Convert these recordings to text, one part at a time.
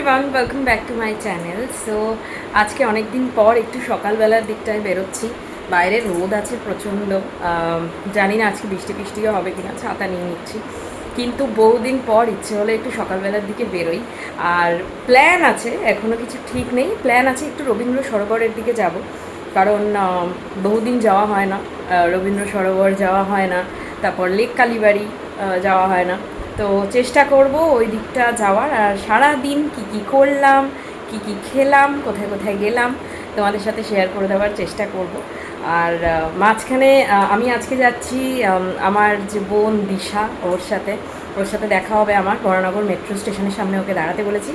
Everyone, welcome back to my channel. So আজকে অনেক দিন পর একটু সকালবেলার দিকটায় বেরোচ্ছি। বাইরে রোদ আছে প্রচণ্ড, জানি না আজকে বৃষ্টি ফিষ্টিও হবে কিনা, ছাতা নিয়ে নিচ্ছি। কিন্তু বহুদিন পর ইচ্ছে হলে একটু সকালবেলার দিকে বেরোই। আর প্ল্যান আছে, এখনও কিছু ঠিক নেই, প্ল্যান আছে একটু রবীন্দ্র সরোবরের দিকে যাব। কারণ বহুদিন যাওয়া হয় না, রবীন্দ্র সরোবর যাওয়া হয় না, তারপর লেক কালীবাড়ি যাওয়া হয় না। তো চেষ্টা করব ওই দিকটা যাওয়ার। আর সারা দিন কী কী করলাম, কী কী খেলাম, কোথায় কোথায় গেলাম, তোমাদের সাথে শেয়ার করে দেওয়ার চেষ্টা করব। আর মাঝখানে আমি আজকে যাচ্ছি আমার যে বোন দিশা, ওর সাথে দেখা হবে আমার বরানগর মেট্রো স্টেশনের সামনে, ওকে দাঁড়াতে বলেছি।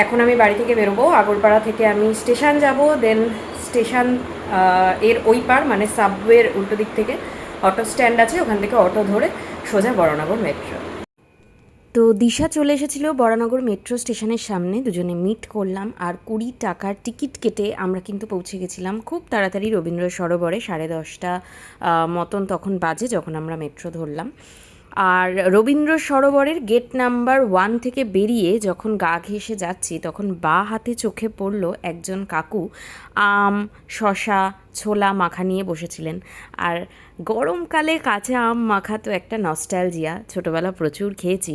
এখন আমি বাড়ি থেকে বেরোবো, আগরপাড়া থেকে আমি স্টেশন যাব, দেন স্টেশন এর ওই পার মানে সাবওয়ের উল্টো দিক থেকে অটো স্ট্যান্ড আছে, ওখান থেকে অটো ধরে সোজা বরানগর মেট্রো। তো দিশা চলে এসেছিল বরানগর মেট্রো স্টেশনের সামনে, দুজনে মিট করলাম। আর 20 টাকার টিকিট কেটে আমরা কিন্তু পৌঁছে গেছিলাম খুব তাড়াতাড়ি রবীন্দ্র সরোবরে। 10:30 মতন তখন বাজে যখন আমরা মেট্রো ধরলাম। আর রবীন্দ্র সরোবরের গেট নাম্বার 1 থেকে বেরিয়ে যখন গা ঘেঁষে যাচ্ছি, তখন বাঁ হাতে চোখে পড়ল একজন কাকু আম, শশা, ছোলা মাখা নিয়ে বসেছিলেন। আর গরমকালে কাঁচা আম মাখা তো একটা নস্টালজিয়া, ছোটোবেলা প্রচুর খেয়েছি।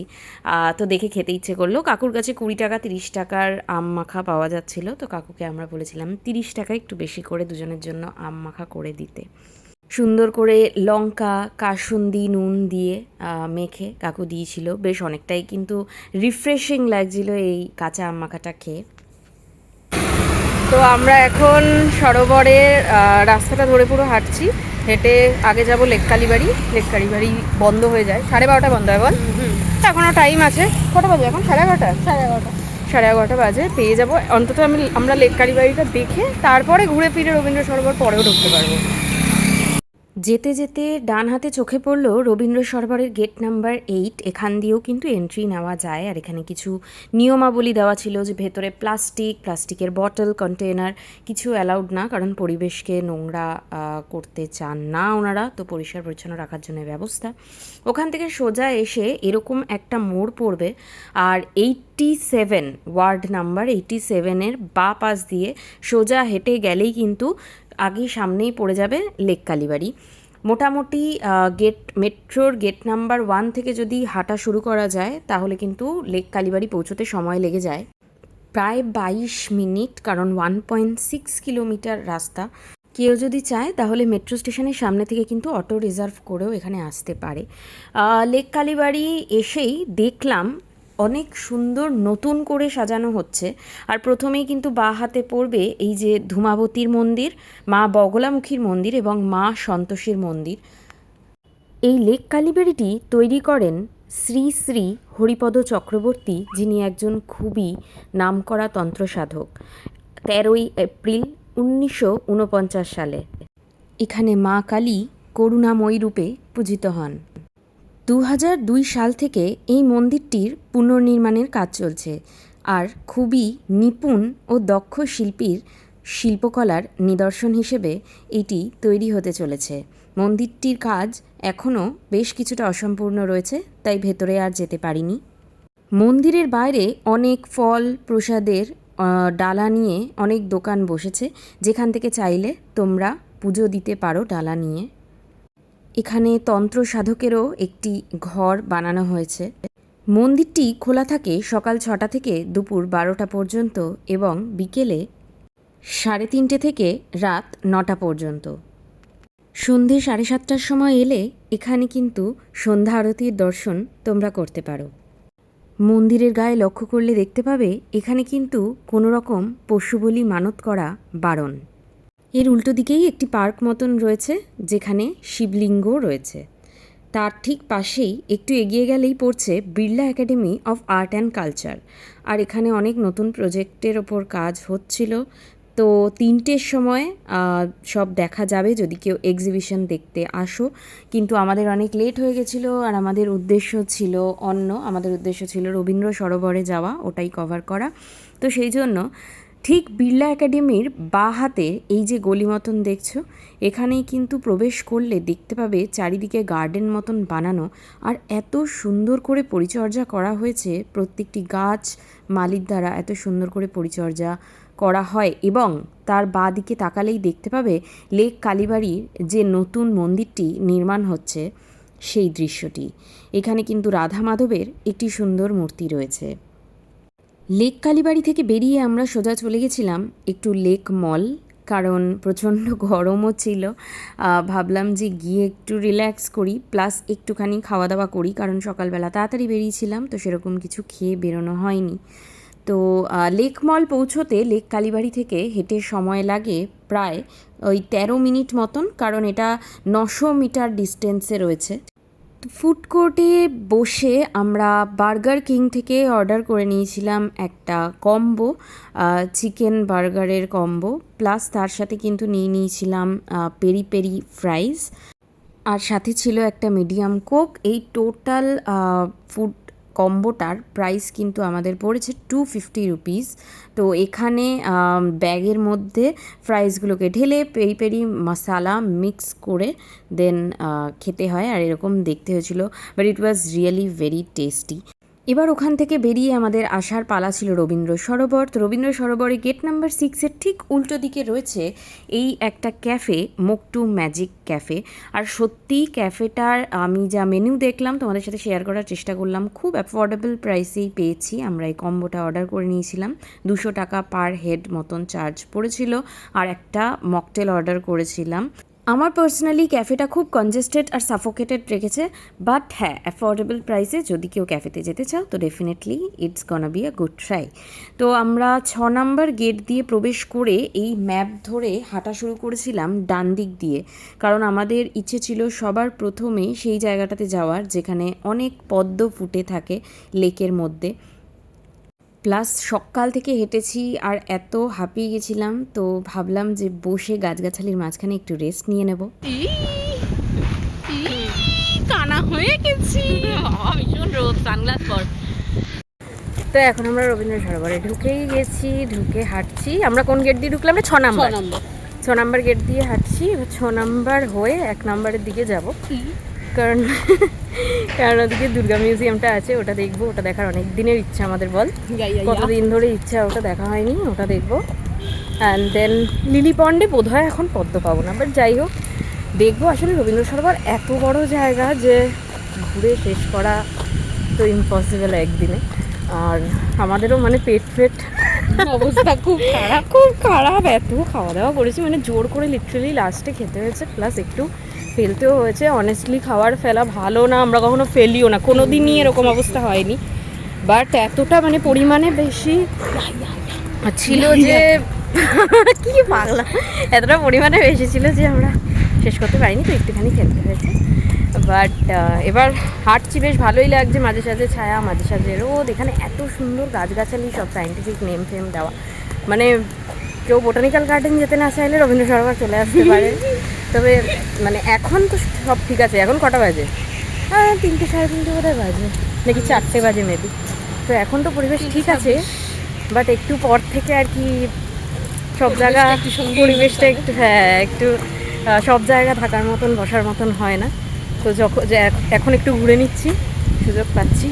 তো দেখে খেতে ইচ্ছে করলো। কাকুর কাছে 20 টাকা 30 টাকার আম মাখা পাওয়া যাচ্ছিলো, তো কাকুকে আমরা বলেছিলাম 30 টাকা একটু বেশি করে দুজনের জন্য আম মাখা করে দিতে। সুন্দর করে লঙ্কা, কাসুন্দি, নুন দিয়ে মেখে কাকু দিয়েছিল। বেশ অনেকটাই কিন্তু রিফ্রেশিং লাগছিল এই কাঁচা আম মাখাটা খেয়ে। তো আমরা এখন সরোবরের রাস্তাটা ধরে পুরো হাঁটছি। হেঁটে আগে যাব লেক কালীবাড়ি। লেক কালীবাড়ি বন্ধ হয়ে যায় 12:30 বন্ধ হয় বল। এখনও টাইম আছে। কটা বাজে এখন? 11:30। 11:30 বাজে, পেয়ে যাব অন্তত। আমরা লেক কালীবাড়িটা দেখে তারপরে ঘুরে ফিরে রবীন্দ্র সরোবর পরেও ঢুকতে পারবো। যেতে যেতে ডান হাতে চোখে পড়লো রবীন্দ্র সরোবরের গেট নাম্বার 8। এখান দিয়েও কিন্তু এন্ট্রি নেওয়া যায়। আর এখানে কিছু নিয়মাবলী দেওয়া ছিল যে ভেতরে প্লাস্টিকের বটল, কন্টেনার কিছু অ্যালাউড না, কারণ পরিবেশকে নোংরা করতে চান না ওনারা, তো পরিষ্কার পরিচ্ছন্ন রাখার জন্য ব্যবস্থা। ওখান থেকে সোজা এসে এরকম একটা মোড় পড়বে, আর 87 ওয়ার্ড নাম্বার 87-এর বাঁ পাশ দিয়ে সোজা হেঁটে গেলেই কিন্তু আগেই সামনেই পড়ে যাবে লেক কালীবাড়ি। মোটামুটি মেট্রোর গেট নাম্বার 1 থেকে যদি হাঁটা শুরু করা যায়, তাহলে কিন্তু লেক কালীবাড়ি পৌঁছতে সময় লেগে যায় প্রায় 22 মিনিট, কারণ 1.6 কিলোমিটার রাস্তা। কেউ যদি চায় তাহলে মেট্রো স্টেশনের সামনে থেকে কিন্তু অটো রিজার্ভ করেও এখানে আসতে পারে। লেক কালীবাড়ি এসেই দেখলাম অনেক সুন্দর নতুন করে সাজানো হচ্ছে। আর প্রথমেই কিন্তু বাঁ হাতে পড়বে এই যে ধূমাবতীর মন্দির, মা বগলামুখীর মন্দির এবং মা সন্তোষীর মন্দির। এই লেক কালীবাড়িটি তৈরি করেন শ্রী শ্রী হরিপদ চক্রবর্তী, যিনি একজন খুবই নামকরা তন্ত্রসাধক। 13ই এপ্রিল 1949 সালে এখানে মা কালী করুণাময়ী রূপে পূজিত হন। 2002 সাল থেকে এই মন্দিরটির পুনর্নির্মাণের কাজ চলছে। আর খুবই নিপুণ ও দক্ষ শিল্পীর শিল্পকলার নিদর্শন হিসেবে এটি তৈরি হতে চলেছে। মন্দিরটির কাজ এখনও বেশ কিছুটা অসম্পূর্ণ রয়েছে, তাই ভেতরে আর যেতে পারিনি। মন্দিরের বাইরে অনেক ফল প্রসাদের ডালা নিয়ে অনেক দোকান বসেছে, যেখান থেকে চাইলে তোমরা পুজো দিতে পারো ডালা নিয়ে। এখানে তন্ত্র সাধকেরও একটি ঘর বানানো হয়েছে। মন্দিরটি খোলা থাকে সকাল 6টা থেকে দুপুর 12টা পর্যন্ত এবং বিকেলে 3:30 থেকে রাত 9টা পর্যন্ত। সন্ধে 7:30টার সময় এলে এখানে কিন্তু সন্ধ্যা আরতির দর্শন তোমরা করতে পারো। মন্দিরের গায়ে লক্ষ্য করলে দেখতে পাবে এখানে কিন্তু কোনো রকম পশু বলি মানত করা বারণ। এর উল্টো দিকেই একটি পার্ক মতন রয়েছে, যেখানে শিবলিঙ্গ রয়েছে। তার ঠিক পাশেই একটু এগিয়ে গেলেই পড়ছে Birla academy of art and culture. আর এখানে অনেক নতুন প্রজেক্টের ওপর কাজ হচ্ছিল। তো 3টের সময় সব দেখা যাবে যদি কেউ এক্সিবিশন দেখতে আসো। কিন্তু আমাদের অনেক লেট হয়ে গেছিলো, আর আমাদের উদ্দেশ্য ছিল আমাদের উদ্দেশ্য ছিল রবীন্দ্র সরোবরে যাওয়া, ওটাই কভার করা। তো সেই জন্য ঠিক বিড়লা একাডেমির বাঁ হাতে এই যে গলি মতন দেখছো, এখানেই কিন্তু প্রবেশ করলে দেখতে পাবে চারিদিকে গার্ডেন মতন বানানো, আর এত সুন্দর করে পরিচর্যা করা হয়েছে। প্রত্যেকটি গাছ মালির দ্বারা এত সুন্দর করে পরিচর্যা করা হয়। এবং তার বাঁ দিকে তাকালেই দেখতে পাবে লেক কালীবাড়ির যে নতুন মন্দিরটি নির্মাণ হচ্ছে সেই দৃশ্যটি। এখানে কিন্তু রাধা মাধবের একটি সুন্দর মূর্তি রয়েছে। লেক কালীবাড়ি থেকে বেরিয়ে আমরা সোজা চলে গেছিলাম একটু লেক মল, কারণ প্রচণ্ড গরমও ছিল। ভাবলাম যে গিয়ে একটু রিল্যাক্স করি, প্লাস একটুখানি খাওয়া দাওয়া করি, কারণ সকালবেলা তাড়াতাড়ি বেরিয়েছিলাম, তো সেরকম কিছু খেয়ে বেরোনো হয়নি। তো লেক মল পৌঁছোতে লেক কালীবাড়ি থেকে হেঁটে সময় লাগে প্রায় ওই 13 মিনিট মতন, কারণ এটা 900 মিটার ডিস্টেন্সে রয়েছে। ফুড কোর্টে বসে আমরা বার্গার কিং থেকে অর্ডার করে নিয়েছিলাম একটা কম্বো, চিকেন বার্গারের কম্বো, প্লাস তার সাথে কিন্তু নিয়েছিলাম পেরি পেরি ফ্রাইজ, আর সাথে ছিল একটা মিডিয়াম কোক। এই টোটাল ফুড কম্বোটার প্রাইস কিন্তু আমাদের পড়েছে 250 রুপিস। তো এখানে ব্যাগের মধ্যে ফ্রাইসগুলোকে ঢেলে পেরি পেরি মশালা মিক্স করে দেন খেতে হয়, আর এরকম দেখতে হয়েছিল, but it was really very tasty. এবার ওখান থেকে বেরিয়ে আমাদের আসার পালা ছিল রবীন্দ্র সরোবর। তো রবীন্দ্র সরোবরে গেট নাম্বার 6-এর ঠিক উল্টো দিকে রয়েছে এই একটা ক্যাফে, মোকটু ম্যাজিক ক্যাফে। আর সত্যিই ক্যাফেটার আমি যা মেনু দেখলাম তোমাদের সাথে শেয়ার করার চেষ্টা করলাম, খুব অ্যাফোর্ডেবল প্রাইসেই পেয়েছি। আমরা এই কম্বোটা অর্ডার করে নিয়েছিলাম, 200 টাকা পার হেড মতন চার্জ পড়েছিল, আর একটা মকটেল অর্ডার করেছিলাম। আমার পার্সোনালি ক্যাফেটা খুব কনজেস্টেড আর সাফোকেটেড রেখেছে, বাট হ্যাঁ অ্যাফোর্ডেবল প্রাইসে যদি কেউ ক্যাফেতে যেতে চাও তো definitely it's গনা be a good try. তো আমরা 6 নম্বর গেট দিয়ে প্রবেশ করে এই ম্যাপ ধরে হাঁটা শুরু করেছিলাম ডান দিক দিয়ে, কারণ আমাদের ইচ্ছে ছিল সবার প্রথমেই সেই জায়গাটাতে যাওয়ার যেখানে অনেক পদ্ম ফুটে থাকে লেকের মধ্যে। প্লাস সকাল থেকে হেঁটেছি আর এত হাঁপিয়ে গেছিলাম, তো ভাবলাম যে বসে গাছগাছালির মাঝখানে একটু রেস্ট নিয়ে নেব। কানা হয়ে গেছি, ভীষণ রোদ, সানগ্লাস পর। তো এখন আমরা রবীন্দ্র সরোবরে ঢুকেই গেছি, ঢুকে হাঁটছি। আমরা কোন গেট দিয়ে ঢুকলাম? 6 নম্বর। 6 নম্বর গেট দিয়ে হাঁটছি, 6 নম্বর হয়ে 1 নম্বরের দিকে যাব, কারণ ওদিকে দুর্গা মিউজিয়ামটা আছে, ওটা দেখবো। ওটা দেখার অনেক দিনের ইচ্ছা আমাদের, বল কতদিন ধরে ইচ্ছা, ওটা দেখা হয়নি, ওটা দেখবো। অ্যান্ড দেন লিলি পন্ডে বোধ হয় এখন পদ্ম পাবো না, বাট যাই হোক দেখবো। আসলে রবীন্দ্র সরোবর এত বড় জায়গা যে ঘুরে শেষ করা তো ইম্পসিবল একদিনে, আর আমাদেরও মানে পেট অবস্থা খুব খারাপ। এত খাওয়া দাওয়া করেছি, মানে জোর করে লিটারেলি লাস্টে খেতে হয়েছে, প্লাস একটু ফেলতেও হয়েছে। অনেস্টলি খাবার ফেলা ভালো না, আমরা কখনো ফেলিও না, কোনো দিনই এরকম অবস্থা হয়নি, বাট এতটা মানে পরিমাণে বেশি ছিল যে কি পাগলা, এতটা পরিমাণে বেশি ছিল যে আমরা শেষ করতে পারিনি, তো একটুখানি খেলতে হয়েছে। বাট এবার হাঁটছি, বেশ ভালোই লাগছে, মাঝে সাঝে ছায়া, মাঝে সাঝে রোদ। এখানে এত সুন্দর গাছগাছালি, সব সায়েন্টিফিক নেম ফেম দেওয়া, মানে কেউ বোটানিক্যাল গার্ডেন যেতে না চাইলে রবীন্দ্র সরোবর চলে আসতে পারে। তবে মানে এখন তো সব ঠিক আছে। এখন কটা বাজে? 3টে 3:30 বোধ হয় বাজে, নাকি 4টে বাজে মেবি। তো এখন তো পরিবেশ ঠিক আছে, বাট একটু পর থেকে আর কি সব জায়গা পরিবেশটা একটু একটু সব জায়গা থাকার মতন, বসার মতন হয় না। তো এখন একটু ঘুরে নিচ্ছি, সুযোগ পাচ্ছি।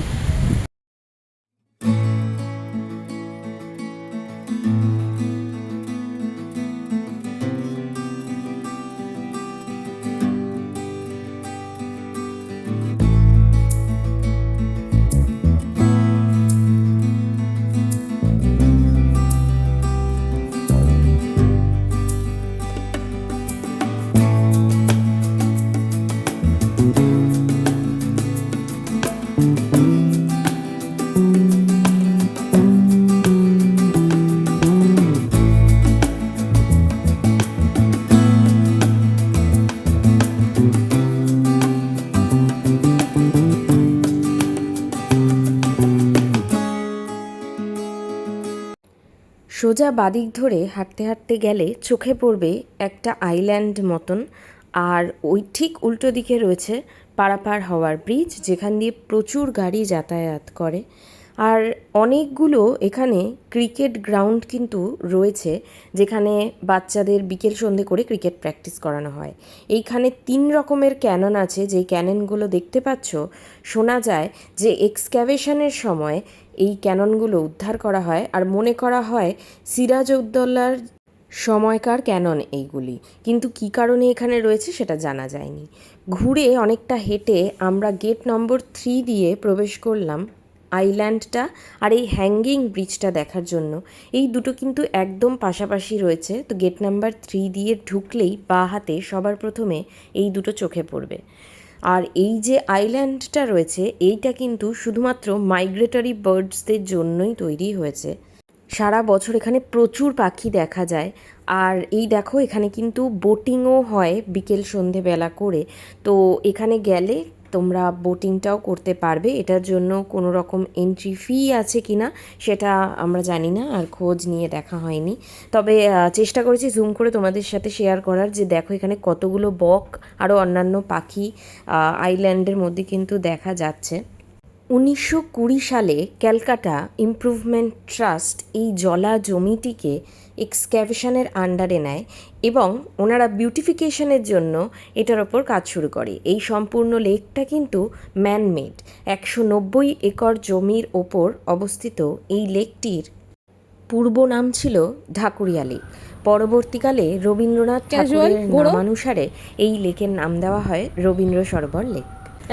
সোজা বাদিক ধরে হাঁটতে হাঁটতে গেলে চোখে পড়বে একটা আইল্যান্ড মতন, আর ওই ঠিক উল্টো দিকে রয়েছে পারাপার হওয়ার ব্রিজ, যেখান দিয়ে প্রচুর গাড়ি যাতায়াত করে। আর অনেকগুলো এখানে ক্রিকেট গ্রাউন্ড কিন্তু রয়েছে, যেখানে বাচ্চাদের বিকেল সন্ধে করে ক্রিকেট প্র্যাকটিস করানো হয়। এইখানে 3 রকমের ক্যানন আছে, যেই ক্যাননগুলো দেখতে পাচ্ছ। শোনা যায় যে এক্সক্যাভেশনের সময় এই ক্যাননগুলো উদ্ধার করা হয়, আর মনে করা হয় সিরাজউদ্দৌলার সময়কার ক্যানন এইগুলি, কিন্তু কী কারণে এখানে রয়েছে সেটা জানা যায়নি। ঘুরে অনেকটা হেঁটে আমরা গেট নম্বর 3 দিয়ে প্রবেশ করলাম আইল্যান্ডটা আর এই হ্যাঙ্গিং ব্রিজটা দেখার জন্য। এই দুটো কিন্তু একদম পাশাপাশি রয়েছে, তো গেট নাম্বার 3 দিয়ে ঢুকলেই বাঁ হাতে সবার প্রথমে এই দুটো চোখে পড়বে। আর এই যে আইল্যান্ডটা রয়েছে এইটা কিন্তু শুধুমাত্র মাইগ্রেটরি বার্ডসদের জন্যই তৈরি হয়েছে। সারা বছর এখানে প্রচুর পাখি দেখা যায়। আর এই দেখো এখানে কিন্তু বোটিংও হয় বিকেল সন্ধেবেলা করে, তো এখানে গেলে তোমরা বোটিংটাও করতে পারবে। এটার জন্য কোনো রকম এন্ট্রি ফি আছে কি না সেটা আমরা জানি না, আর খোঁজ নিয়ে দেখা হয়নি। তবে চেষ্টা করেছি জুম করে তোমাদের সাথে শেয়ার করার, যে দেখো এখানে কতগুলো বক আরও অন্যান্য পাখি আইল্যান্ডের মধ্যে কিন্তু দেখা যাচ্ছে। 1920 সালে ক্যালকাটা ইমপ্রুভমেন্ট ট্রাস্ট এই জলা জমিটিকে এক্সক্যাভেশনের আন্ডারে নেয় এবং ওনারা বিউটিফিকেশনের জন্য এটার ওপর কাজ শুরু করে। এই সম্পূর্ণ লেকটা কিন্তু ম্যানমেড। 190 একর জমির ওপর অবস্থিত এই লেকটির পূর্ব নাম ছিল ঢাকুরিয়া লেক। পরবর্তীকালে রবীন্দ্রনাথ ঠাকুরের নামানুসারে এই লেকের নাম দেওয়া হয় রবীন্দ্র সরোবর লেক।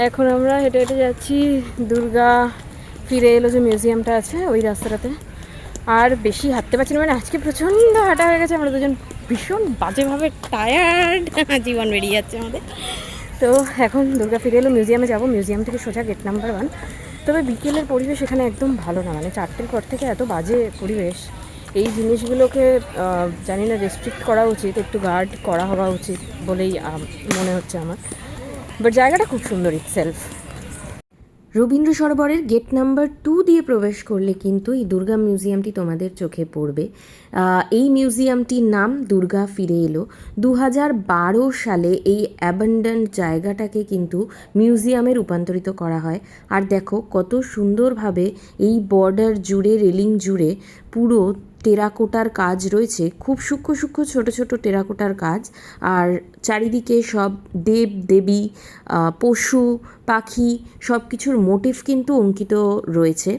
এখন আমরা হেঁটে হেঁটে যাচ্ছি দুর্গা ফিরে এলো যে মিউজিয়ামটা আছে ওই রাস্তাটাতে। আর বেশি হাঁটতে পারছি না, মানে আজকে প্রচণ্ড হাঁটা হয়ে গেছে। আমরা দুজন ভীষণ বাজেভাবে টায়ার্ড, জীবন বেরিয়ে যাচ্ছে আমাদের। তো এখন দুর্গা ফিরে এলো, মিউজিয়ামে যাব। মিউজিয়াম থেকে সোজা গেট নাম্বার 1। তবে বিকেলের পরিবেশ এখানে একদম ভালো না, মানে 4টের পর থেকে এত বাজে পরিবেশ। এই জিনিসগুলোকে জানি না রেস্ট্রিক্ট করা উচিত, একটু গার্ড করা হওয়া উচিত বলেই মনে হচ্ছে আমার। বাট জায়গাটা খুব সুন্দর ইটসেলফ। রবীন্দ্র সরোবরের গেট নাম্বার 2 দিয়ে প্রবেশ করলে কিন্তু এই দুর্গা মিউজিয়ামটি তোমাদের চোখে পড়বে। এই মিউজিয়ামটির নাম দুর্গা ফিরে এলো। 2012 সালে এই অ্যাবান্ডন্ট জায়গাটাকে কিন্তু মিউজিয়ামে রূপান্তরিত করা হয়। আর দেখো কত সুন্দরভাবে এই বর্ডার জুড়ে, রেলিং জুড়ে পুরো টেরাকোটার কাজ রয়েছে, খুব সূক্ষ্ম সূক্ষ্ম ছোট ছোট টেরাকোটার কাজ। আর চারিদিকে সব দেব দেবী, পশু পাখি সব কিছুর মোটিভ কিন্তু অঙ্কিত রয়েছে।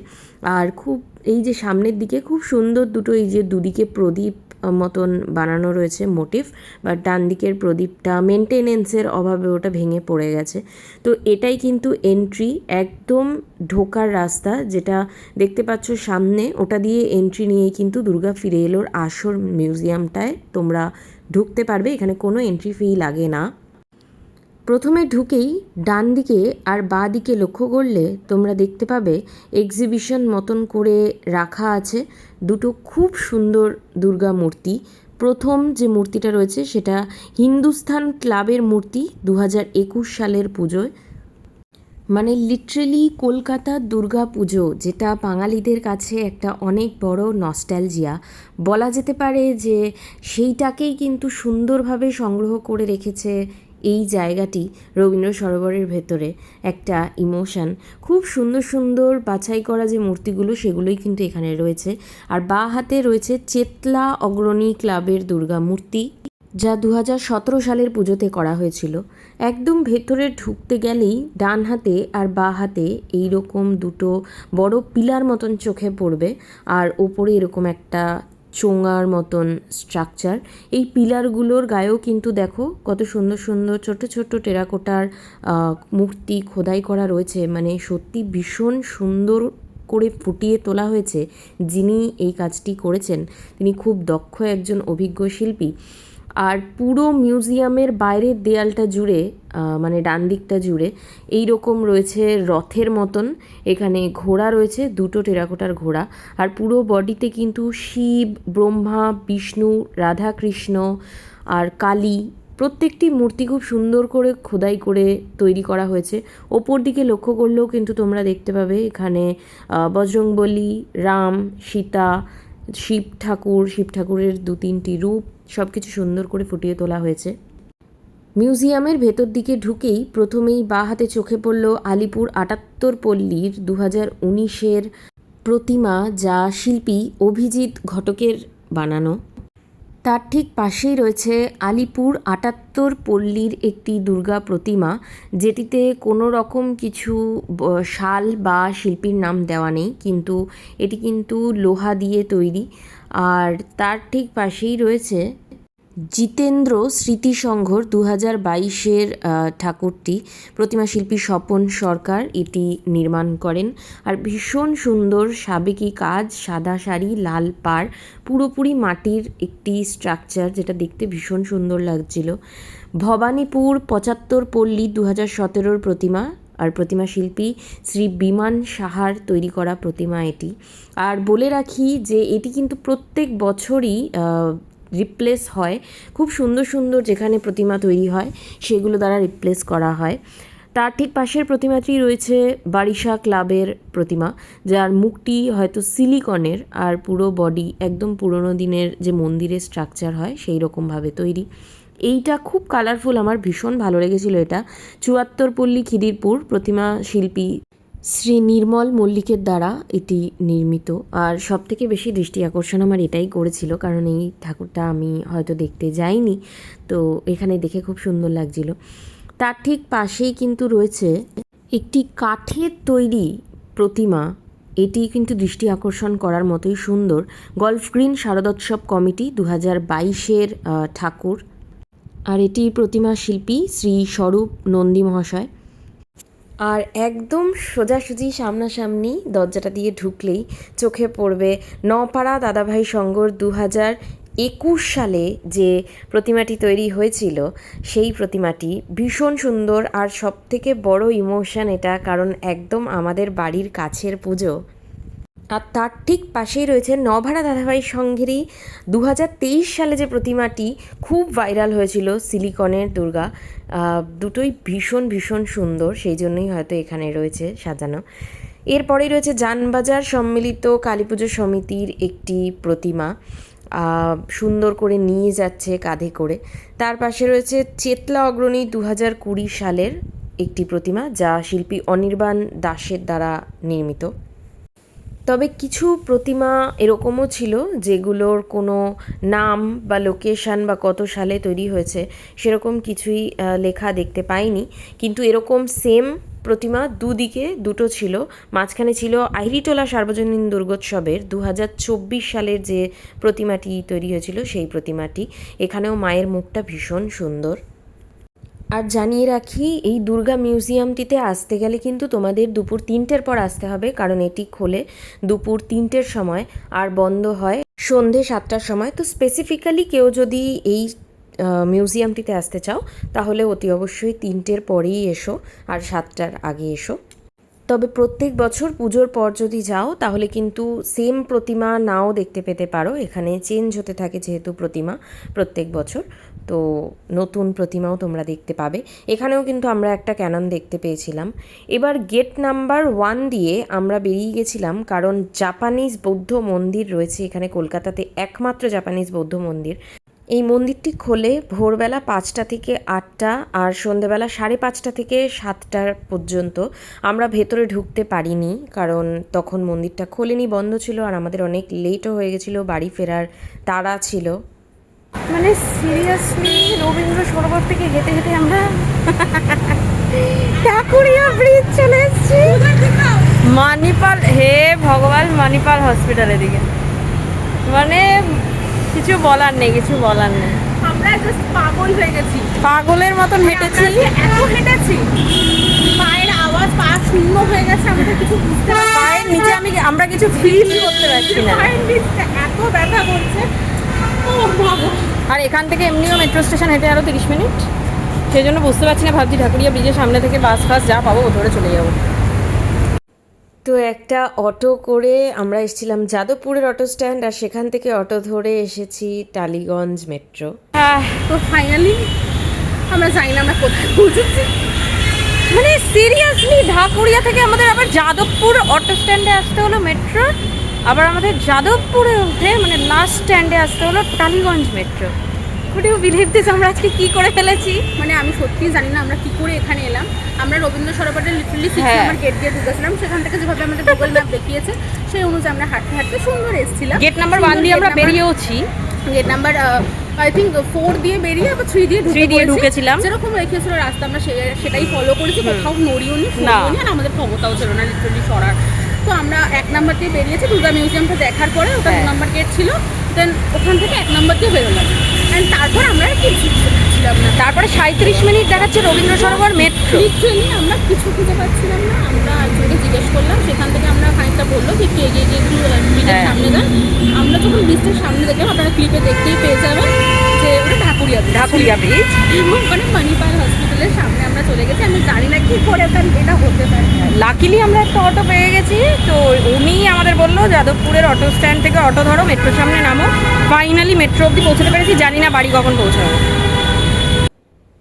আর খুব এই যে সামনের দিকে খুব সুন্দর দুটো এই যে দুদিকে প্রদীপ মতন বানানো রয়েছে মোটিভ, বা ডান দিকের প্রদীপটা মেনটেনেন্সের অভাবে ওটা ভেঙে পড়ে গেছে। তো এটাই কিন্তু এন্ট্রি, একদম ঢোকার রাস্তা যেটা দেখতে পাচ্ছ সামনে, ওটা দিয়ে এন্ট্রি নিয়েই কিন্তু দুর্গা ফিরে এলোর আসল মিউজিয়ামটায় তোমরা ঢুকতে পারবে। এখানে কোনো এন্ট্রি ফি লাগে না। প্রথমে ঢুকেই ডান দিকে আর বাঁ দিকে লক্ষ্য করলে তোমরা দেখতে পাবে এক্সিবিশন মতন করে রাখা আছে দুটো খুব সুন্দর দুর্গা মূর্তি। প্রথম যে মূর্তিটা রয়েছে সেটা হিন্দুস্থান ক্লাবের মূর্তি 2021 সালের পুজোয়, মানে লিটারেলি কলকাতার দুর্গা পুজো, যেটা বাঙালিদের কাছে একটা অনেক বড় নস্টালজিয়া বলা যেতে পারে, যে সেইটাকেই কিন্তু সুন্দরভাবে সংগ্রহ করে রেখেছে এই জায়গাটি। রবীন্দ্র সরোবরের ভেতরে একটা ইমোশন, খুব সুন্দর সুন্দর বাছাই করা যে মূর্তিগুলো সেগুলোই কিন্তু এখানে রয়েছে। আর বাঁ হাতে রয়েছে চেতলা অগ্রণী ক্লাবের দুর্গা মূর্তি, যা 2017 সালের পুজোতে করা হয়েছিল। একদম ভেতরে ঢুকতে গেলেই ডান হাতে আর বাঁ হাতে এইরকম দুটো বড় পিলার মতন চোখে পড়বে, আর ওপরে এরকম একটা চোঙার মতন স্ট্রাকচার। এই পিলারগুলোর গায়েও কিন্তু দেখো কত সুন্দর সুন্দর ছোট ছোট টেরাকোটার মূর্তি খোদাই করা রয়েছে, মানে সত্যি ভীষণ সুন্দর করে ফুটিয়ে তোলা হয়েছে। যিনি এই কাজটি করেছেন তিনি খুব দক্ষ একজন অভিজ্ঞ শিল্পী। আর পুরো মিউজিয়ামের বাইরের দেয়ালটা জুড়ে, মানে ডান দিকটা জুড়ে এই রকম রয়েছে রথের মতন, এখানে ঘোড়া রয়েছে, দুটো টেরাকোটার ঘোড়া। আর পুরো বডিতে কিন্তু শিব, ব্রহ্মা, বিষ্ণু, রাধা কৃষ্ণ আর কালী, প্রত্যেকটি মূর্তি খুব সুন্দর করে খোদাই করে তৈরি করা হয়েছে। ওপর দিকে লক্ষ্য করলেও কিন্তু তোমরা দেখতে পাবে এখানে বজরংবলী, রাম, সীতা, শিব ঠাকুরের 2-3টি রূপ, সব কিছু সুন্দর করে ফুটিয়ে তোলা হয়েছে। মিউজিয়ামের ভেতর দিকে ঢুকেই প্রথমেই বাঁ হাতে চোখে পড়ল আলিপুর 78 পল্লীর 2019-এর প্রতিমা যা শিল্পী অভিজিৎ ঘটকের বানানো। তার ঠিক পাশেই রয়েছে আলিপুর ৭৮ পল্লীর একটি দুর্গা প্রতিমা, যেটিতে কোনো রকম কিছু শাল বা শিল্পীর নাম দেওয়া নেই, কিন্তু এটি কিন্তু লোহা দিয়ে তৈরি। আর তার ঠিক পাশেই রয়েছে জিতেন্দ্র স্মৃতিসংঘর ২০২২-এর ঠাকুরটি। প্রতিমা শিল্পী স্বপন সরকার এটি নির্মাণ করেন। আর ভীষণ সুন্দর সাবেকি কাজ, সাদা শাড়ি, লাল পাড়, পুরোপুরি মাটির একটি স্ট্রাকচার, যেটা দেখতে ভীষণ সুন্দর লাগছিল। ভবানীপুর ৭৫ পল্লী ২০১৭-র প্রতিমা, আর প্রতিমা শিল্পী শ্রী বিমান সাহার তৈরি করা প্রতিমা এটি। আর বলে রাখি যে এটি কিন্তু প্রত্যেক বছরই রিপ্লেস হয়। খুব সুন্দর সুন্দর যেখানে প্রতিমা তৈরি হয় সেগুলো দ্বারা রিপ্লেস করা হয়। তার ঠিক পাশের প্রতিমাটি রয়েছে বারিশা ক্লাবের প্রতিমা, যার মুখটি হয়তো সিলিকনের আর পুরো বডি একদম পুরনো দিনের যে মন্দিরের স্ট্রাকচার হয় সেই রকমভাবে তৈরি। এইটা খুব কালারফুল, আমার ভীষণ ভালো লেগেছিল এটা। ৭৪ পল্লী খিদিরপুর, প্রতিমা শিল্পী শ্রী নির্মল মল্লিকের দ্বারা এটি নির্মিত। আর সবথেকে বেশি দৃষ্টি আকর্ষণ আমার এটাই করেছিল, কারণ এই ঠাকুরটা আমি হয়তো দেখতে যাইনি, তো এখানে দেখে খুব সুন্দর লাগছিল। তার ঠিক পাশেই কিন্তু রয়েছে একটি কাঠের তৈরি প্রতিমা, এটি কিন্তু দৃষ্টি আকর্ষণ করার মতোই সুন্দর। গল্ফ গ্রিন শারদোৎসব কমিটি ২০২২-এর ঠাকুর, আর এটি প্রতিমা শিল্পী শ্রী স্বরূপ নন্দী মহাশয়। আর একদম সোজাসুজি সামনাসামনি দরজাটা দিয়ে ঢুকলেই চোখে পড়বে নপাড়া দাদাভাই সংঘর ২০২১ সালে যে প্রতিমাটি তৈরি হয়েছিল, সেই প্রতিমাটি ভীষণ সুন্দর। আর সবথেকে বড় ইমোশন এটা, কারণ একদম আমাদের বাড়ির কাছের পুজো। আর তার ঠিক পাশেই রয়েছে নভাড়া দাদাভাই সংঘেরই ২০২৩ সালে যে প্রতিমাটি খুব ভাইরাল হয়েছিল, সিলিকনের দুর্গা। দুটোই ভীষণ ভীষণ সুন্দর, সেই জন্যই হয়তো এখানে রয়েছে সাজানো। এরপরেই রয়েছে জানবাজার সম্মিলিত কালী পুজো সমিতির একটি প্রতিমা, সুন্দর করে নিয়ে যাচ্ছে কাঁধে করে। তার পাশে রয়েছে চেতলা অগ্রণী ২০২০ সালের একটি প্রতিমা, যা শিল্পী অনির্বাণ দাসের দ্বারা নির্মিত। তবে কিছু প্রতিমা এরকমও ছিল যেগুলোর কোনো নাম বা লোকেশান বা কত সালে তৈরি হয়েছে সেরকম কিছুই লেখা দেখতে পাইনি, কিন্তু এরকম সেম প্রতিমা দুদিকে দুটো ছিল। মাঝখানে ছিল আহিরিটোলা সার্বজনীন দুর্গোৎসবের ২০২৪ সালের যে প্রতিমাটি তৈরি হয়েছিল সেই প্রতিমাটি। এখানেও মায়ের মুখটা ভীষণ সুন্দর। আর জানিয়ে রাখি, এই দুর্গা মিউজিয়ামটিতে আসতে গেলে কিন্তু তোমাদের দুপুর ৩টের পর আসতে হবে, কারণ এটি খোলে দুপুর ৩টের সময় আর বন্ধ হয় সন্ধে ৭টার সময়। তো স্পেসিফিক্যালি কেউ যদি এই মিউজিয়ামটিতে আসতে চাও তাহলে অতি অবশ্যই ৩টের পরেই এসো আর ৭টার আগে এসো। তবে প্রত্যেক বছর পুজোর পর যদি যাও তাহলে কিন্তু সেম প্রতিমা নাও দেখতে পেতে পারো, এখানে চেঞ্জ হতে থাকে যেহেতু প্রতিমা প্রত্যেক বছর, তো নতুন প্রতিমাও তোমরা দেখতে পাবে। এখানেও কিন্তু আমরা একটা ক্যানন দেখতে পেয়েছিলাম। এবার গেট নাম্বার 1 দিয়ে আমরা বেরিয়ে গেছিলাম, কারণ জাপানিজ বৌদ্ধ মন্দির রয়েছে এখানে কলকাতাতে, একমাত্র জাপানিজ বৌদ্ধ মন্দির। এই মন্দিরটি খোলে ভোরবেলা ৫টা থেকে ৮টা আর সন্ধেবেলা ৫:৩০ থেকে ৭টা পর্যন্ত। আমরা ভেতরে ঢুকতে পারিনি, কারণ তখন মন্দিরটা খোলেনি, বন্ধ ছিল, আর আমাদের অনেক লেটও হয়ে গেছিলো, বাড়ি ফেরার তাড়া ছিল। মানে সিরিয়াসলি রবীন্দ্র সরোবর থেকে হেঁটে হেঁটে আমরা ঠাকুরিয়া ব্রিজ চলে এসেছি, মানিপাল, হে ভগবান, মানিপাল হসপিটালের দিকে। মানে কিছু বলার নেই, কিছু বলার নেই, আমরা জাস্ট পাগল হয়ে গেছি, পাগলের মতন হেঁটেছি, এত হেঁটেছি, পায়ের আওয়াজ, পা শূন্য হয়ে গেছে, আমাদের কিছু বুঝতে পায়ের নিচে আমরা কিছু ফিল করতে পারছি না, পায়ের নিচে এত ব্যথা করছে। ও বাবা! আর এখান থেকে এমনিও মেট্রো স্টেশন হেঁটে আরও 30 মিনিট, সেই জন্য বুঝতে পারছি না, ভাবছি ঠাকুরিয়া ব্রিজের সামনে থেকে বাস ফাস যা পাবো ও ধরে চলে যাবো। তো একটা অটো করে আমরা এসেছিলাম যাদবপুরের অটো স্ট্যান্ড, আর সেখান থেকে অটো ধরে এসেছি টালিগঞ্জ মেট্রো। তো ফাইনালি আমরা জানি না আমরা কোথায় পৌঁছেছি। মানে সিরিয়াসলি ঢাকুরিয়া থেকে আমাদের আবার যাদবপুর অটো স্ট্যান্ডে আসতে হলো মেট্রো, আবার আমাদের যাদবপুরে উঠে মানে লাস্ট স্ট্যান্ডে আসতে হলো Tollygunge metro. Could you believe this, আমরা আজকে কি করে ফেলেছি? মানে আমি সত্যিই জানি না আমরা কি করে এখানে এলাম। আমরা রবীন্দ্র সরোবরে লিটারালি 6 হ্যাঁ। নাম্বার গেট দিয়ে ঢুকেছিলাম, সেখান থেকে যেভাবে আমাদের গুগল ম্যাপ দেখিয়েছে সেই অনুযায়ী আমরা হাঁটতে হাঁটতে সুন্দর এসেছিলাম। গেট নাম্বার 1 দিয়ে আমরা বেরিয়েওছি। গেট নাম্বার আই থিঙ্ক 4 দিয়ে বেরিয়ে আবার 3 দিয়ে ঢুকেছিলাম। যেরকম রেখেছিল রাস্তা আমরা সেটাই ফলো করেছি, কোথাও নড়িও নি না। আর আমাদের ক্ষমতাও ছিল না লিটারালি সরার। তো আমরা 1 নাম্বার দিয়ে বেরিয়েছি দুর্গা মিউজিয়ামটা দেখার পরে, ওটা 2 নাম্বার গেট ছিল। দেন ওখান থেকে 1 নাম্বার দিয়ে বেরোলাম, অ্যান্ড তারপর আমরা আর কিছু ছিলাম না। তারপরে 37 মিনিট দেখাচ্ছে রবীন্দ্র সরোবর মেট্রো। লিটারালি আমরা কিছু খুঁজে পাচ্ছিলাম না। আমরা একজনকে জিজ্ঞেস করলাম, সেখান থেকে আমরা খানিকটা বললো যে একটু এগিয়ে গিয়ে একটু ব্রিজের সামনে যান। আমরা যখন ব্রিজের সামনে দেখলাম, আপনারা ক্লিপে দেখতেই পেয়ে যাবেন যে ওটা ঢাকুরিয়া ব্রিজ। এবং ওখানে মানিপাল হসপিটালের সামনে আমরা চলে গেছি। আমি জানি না কি করে এটা হতে পারে। লাকিলি আমরা একটা অটো পেয়ে গেছি, তো উনি আমাদের বললো যাদবপুরের অটো স্ট্যান্ড থেকে অটো ধরো, মেট্রোর সামনে নামো। ফাইনালি মেট্রো অবধি পৌঁছতে পেরেছি, জানি না বাড়ি কখন পৌঁছাবো।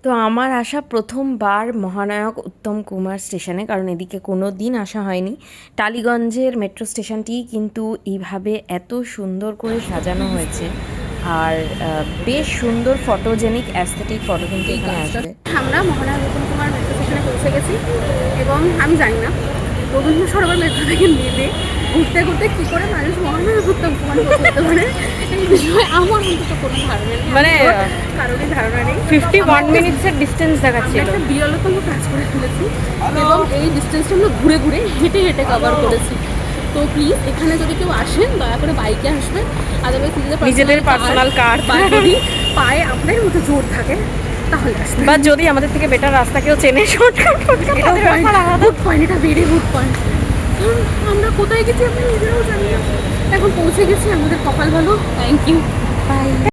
তো আমার আসা প্রথমবার মহানায়ক উত্তম কুমার স্টেশনে, কারণ এদিকে কোনো দিন আসা হয়নি। টালিগঞ্জের মেট্রো স্টেশনটি কিন্তু এইভাবে এত সুন্দর করে সাজানো হয়েছে, আর বেশ সুন্দর ফটোজেনিক অ্যাস্থেটিক ফটো কিন্তু এখানে আসবে। আমরা মহানায়ক উত্তম কুমার মেট্রো স্টেশনে পৌঁছে গেছি, এবং আমি জানি না রবীন্দ্র সরোবর মেট্রো থেকে নেমে ঘুরতে ঘুরতে কী করে মানুষ মহানায়ক উত্তম কুমার পৌঁছতে পারে এই বিষয়ে আমার অন্তত কোনো ধারণা নেই। মানে কারোরই ধারণা নেই। 51 মিনিটসের ডিস্টেন্স আমরা দেখাচ্ছিল। একটা বিরলতম কাজ করে ফেলেছি, এবং এই ডিস্টেন্সটা আমরা ঘুরে ঘুরে হেঁটে হেঁটে কভার করেছি। তো প্লিজ এখানে যদি কেউ আসেন দয়া করে বাইকে আসবেন, আদারওয়াইজ নিজেদের পার্সোনাল কার বা যদি পায়ে আপনাদের মতো জোর থাকে তাহলে আসবেন। বা যদি আমাদের থেকে বেটার রাস্তা কেউ চেনে, শর্টকাট গুড পয়েন্ট, এটা ভেরি গুড পয়েন্ট। কারণ আমরা কোথায় গেছি আমরা নিজেরাও জানি না। এখন পৌঁছে গেছি, আমাদের কপাল ভালো। Thank you, by.